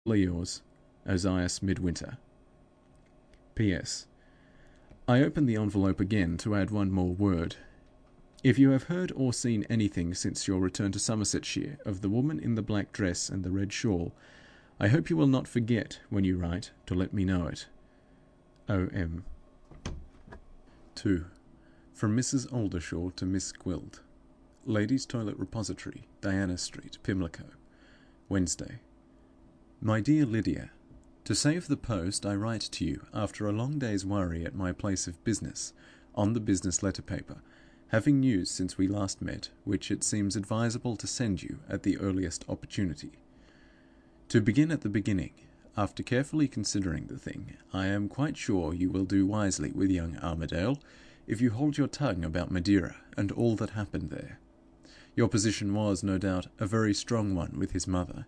Yours, Ozias Midwinter. P.S. I open the envelope again to add one more word. If you have heard or seen anything since your return to Somersetshire of the woman in the black dress and the red shawl, I hope you will not forget, when you write, to let me know it. O.M. 2. From Mrs. Oldershaw to Miss Gwilt. Ladies' Toilet Repository, Diana Street, Pimlico. Wednesday. My dear Lydia, to save the post, I write to you, after a long day's worry at my place of business, on the business letter paper, having news since we last met, which it seems advisable to send you at the earliest opportunity. To begin at the beginning, after carefully considering the thing, I am quite sure you will do wisely with young Armadale, if you hold your tongue about Madeira and all that happened there. Your position was, no doubt, a very strong one with his mother.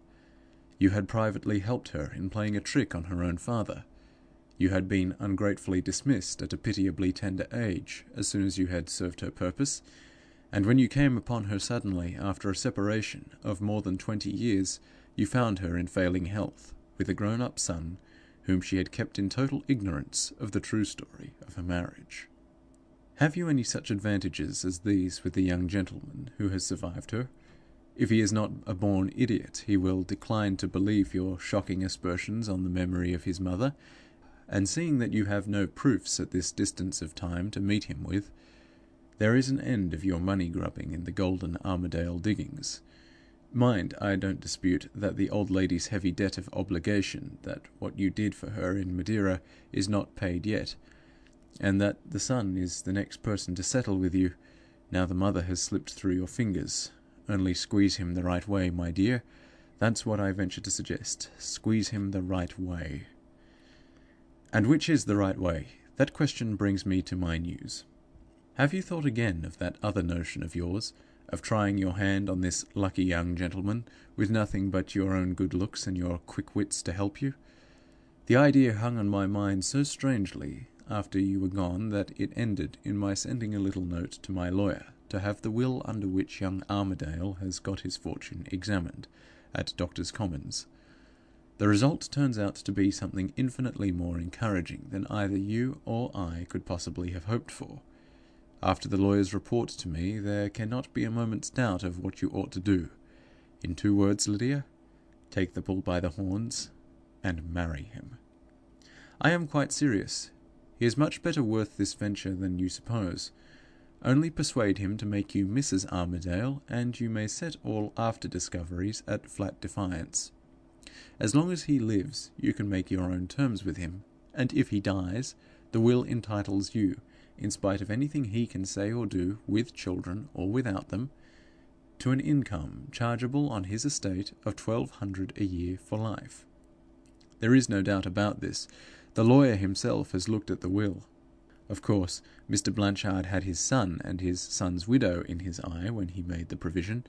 You had privately helped her in playing a trick on her own father. You had been ungratefully dismissed at a pitiably tender age, as soon as you had served her purpose, and when you came upon her suddenly after a separation of more than 20 years, you found her in failing health, with a grown-up son, whom she had kept in total ignorance of the true story of her marriage. Have you any such advantages as these with the young gentleman who has survived her? If he is not a born idiot, he will decline to believe your shocking aspersions on the memory of his mother, and seeing that you have no proofs at this distance of time to meet him with, there is an end of your money-grubbing in the golden Armadale diggings. Mind, I don't dispute that the old lady's heavy debt of obligation, that what you did for her in Madeira is not paid yet, and that the son is the next person to settle with you, now the mother has slipped through your fingers. Only squeeze him the right way, my dear. That's what I venture to suggest. Squeeze him the right way. And which is the right way? That question brings me to my news. Have you thought again of that other notion of yours, of trying your hand on this lucky young gentleman, with nothing but your own good looks and your quick wits to help you? The idea hung on my mind so strangely after you were gone that it ended in my sending a little note to my lawyer to have the will under which young Armadale has got his fortune examined at Doctors' Commons. The result turns out to be something infinitely more encouraging than either you or I could possibly have hoped for. After the lawyer's report to me, there cannot be a moment's doubt of what you ought to do. In 2 words, Lydia, take the bull by the horns and marry him. I am quite serious. He is much better worth this venture than you suppose. Only persuade him to make you Mrs. Armadale, and you may set all after-discoveries at flat defiance. As long as he lives, you can make your own terms with him, and if he dies, the will entitles you, in spite of anything he can say or do, with children or without them, to an income chargeable on his estate of 1,200 a year for life. There is no doubt about this. The lawyer himself has looked at the will. Of course, Mr. Blanchard had his son and his son's widow in his eye when he made the provision,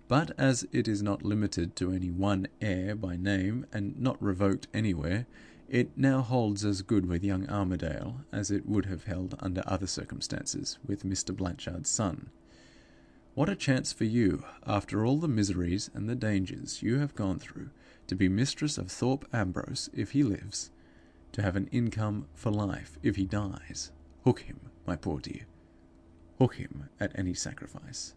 but as it is not limited to any one heir by name, and not revoked anywhere, it now holds as good with young Armadale as it would have held under other circumstances with Mr. Blanchard's son. What a chance for you, after all the miseries and the dangers you have gone through, to be mistress of Thorpe Ambrose if he lives, to have an income for life if he dies. Hook him, my poor dear. Hook him at any sacrifice.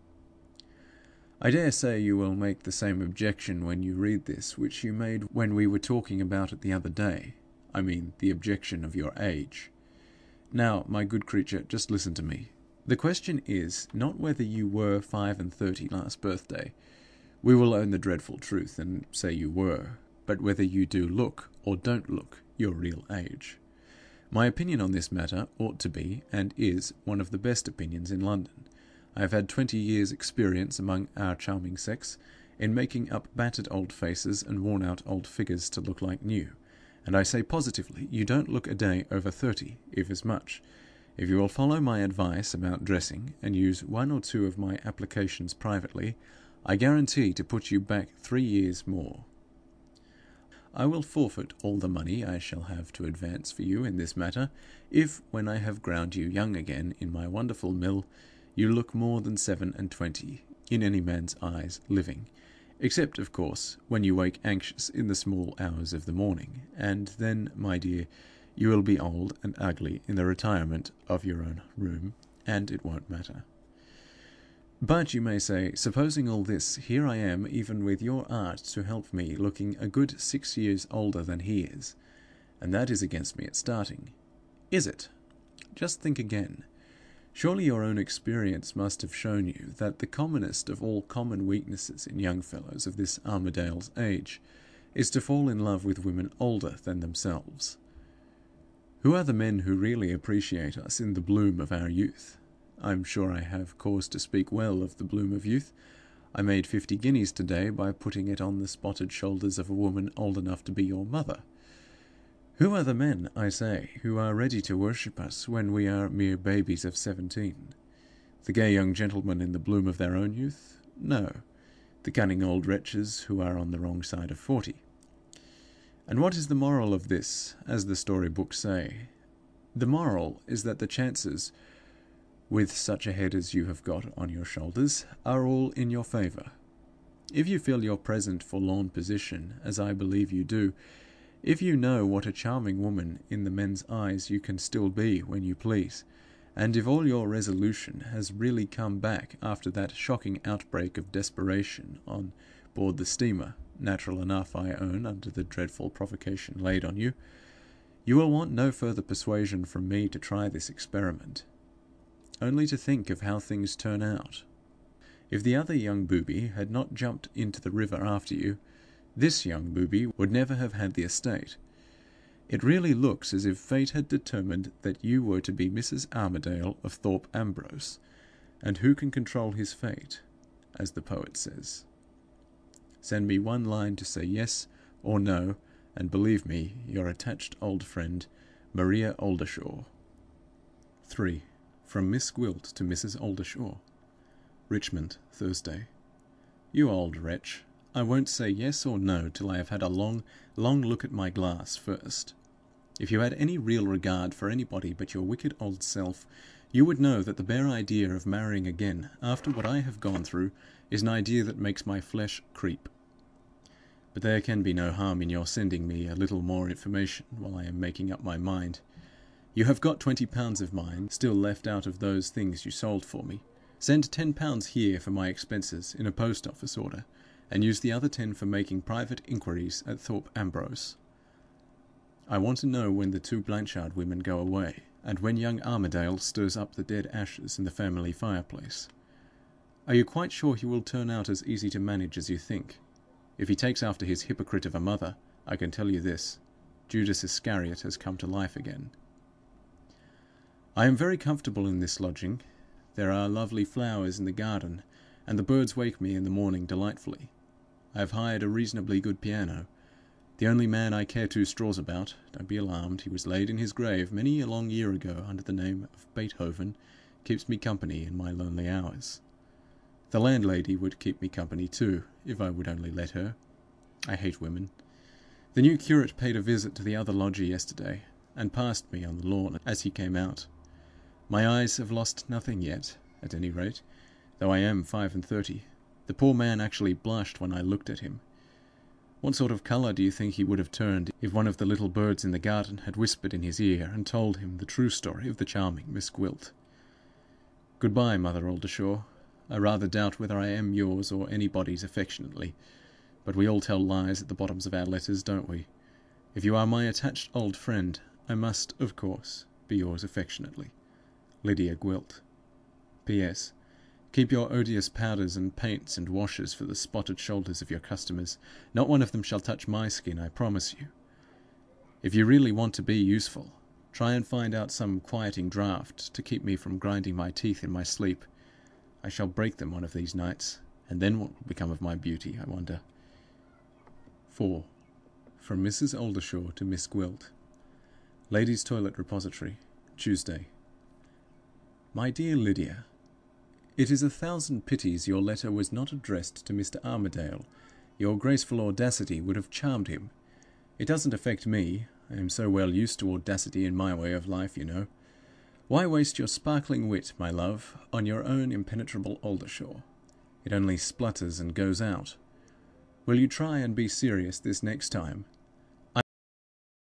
I dare say you will make the same objection when you read this which you made when we were talking about it the other day. I mean, the objection of your age. Now, my good creature, just listen to me. The question is, not whether you were 35 last birthday. We will own the dreadful truth, and say you were, but whether you do look, or don't look, your real age. My opinion on this matter ought to be, and is, one of the best opinions in London. I have had 20 years' experience among our charming sex, in making up battered old faces and worn-out old figures to look like new, and I say positively you don't look a day over 30, if as much. If you will follow my advice about dressing, and use 1 or 2 of my applications privately, I guarantee to put you back 3 years more. I will forfeit all the money I shall have to advance for you in this matter, if, when I have ground you young again in my wonderful mill, you look more than 27, in any man's eyes living, Except, of course, when you wake anxious in the small hours of the morning, and then, my dear, you will be old and ugly in the retirement of your own room, and it won't matter. But you may say, supposing all this, here I am, even with your art to help me, looking a good 6 years older than he is, and that is against me at starting. Is it? Just think again. Surely your own experience must have shown you that the commonest of all common weaknesses in young fellows of this Armadale's age is to fall in love with women older than themselves. Who are the men who really appreciate us in the bloom of our youth? I'm sure I have cause to speak well of the bloom of youth. I made 50 guineas today by putting it on the spotted shoulders of a woman old enough to be your mother. Who are the men, I say, who are ready to worship us when we are mere babies of 17? The gay young gentlemen in the bloom of their own youth? No. The cunning old wretches who are on the wrong side of 40. And what is the moral of this, as the storybooks say? The moral is that the chances, with such a head as you have got on your shoulders, are all in your favour. If you feel your present forlorn position, as I believe you do, if you know what a charming woman in the men's eyes you can still be when you please, and if all your resolution has really come back after that shocking outbreak of desperation on board the steamer, natural enough, I own, under the dreadful provocation laid on you, you will want no further persuasion from me to try this experiment. Only to think of how things turn out. If the other young booby had not jumped into the river after you, this young booby would never have had the estate. It really looks as if fate had determined that you were to be Mrs. Armadale of Thorpe Ambrose, and who can control his fate, as the poet says. Send me one line to say yes or no, and believe me, your attached old friend, Maria Oldershaw. 3. From Miss Gwilt to Mrs. Oldershaw. Richmond, Thursday. You old wretch, I won't say yes or no till I have had a long look at my glass first. If you had any real regard for anybody but your wicked old self, you would know that the bare idea of marrying again, after what I have gone through, is an idea that makes my flesh creep. But there can be no harm in your sending me a little more information while I am making up my mind. You have got £20 of mine still left out of those things you sold for me. Send £10 here for my expenses in a post-office order, and use the other 10 for making private inquiries at Thorpe Ambrose. I want to know when the 2 Blanchard women go away, and when young Armadale stirs up the dead ashes in the family fireplace. Are you quite sure he will turn out as easy to manage as you think? If he takes after his hypocrite of a mother, I can tell you this: Judas Iscariot has come to life again. I am very comfortable in this lodging. There are lovely flowers in the garden, and the birds wake me in the morning delightfully. I have hired a reasonably good piano. The only man I care 2 straws about, don't be alarmed, he was laid in his grave many a long year ago under the name of Beethoven, keeps me company in my lonely hours. The landlady would keep me company too, if I would only let her. I hate women. The new curate paid a visit to the other lodger yesterday, and passed me on the lawn as he came out. My eyes have lost nothing yet, at any rate, though I am 35. The poor man actually blushed when I looked at him. What sort of colour do you think he would have turned if one of the little birds in the garden had whispered in his ear and told him the true story of the charming Miss Gwilt? Good-bye, Mother Oldershaw. I rather doubt whether I am yours or anybody's affectionately, but we all tell lies at the bottoms of our letters, don't we? If you are my attached old friend, I must, of course, be yours affectionately, Lydia Gwilt. P.S. Keep your odious powders and paints and washes for the spotted shoulders of your customers. Not one of them shall touch my skin, I promise you. If you really want to be useful, try and find out some quieting draught to keep me from grinding my teeth in my sleep. I shall break them one of these nights, and then what will become of my beauty, I wonder. 4. From Mrs. Oldershaw to Miss Gwilt. Ladies' Toilet Repository, Tuesday. My dear Lydia, it is 1,000 pities your letter was not addressed to Mr. Armadale. Your graceful audacity would have charmed him. It doesn't affect me. I am so well used to audacity in my way of life, you know. Why waste your sparkling wit, my love, on your own impenetrable Oldershaw? It only splutters and goes out. Will you try and be serious this next time?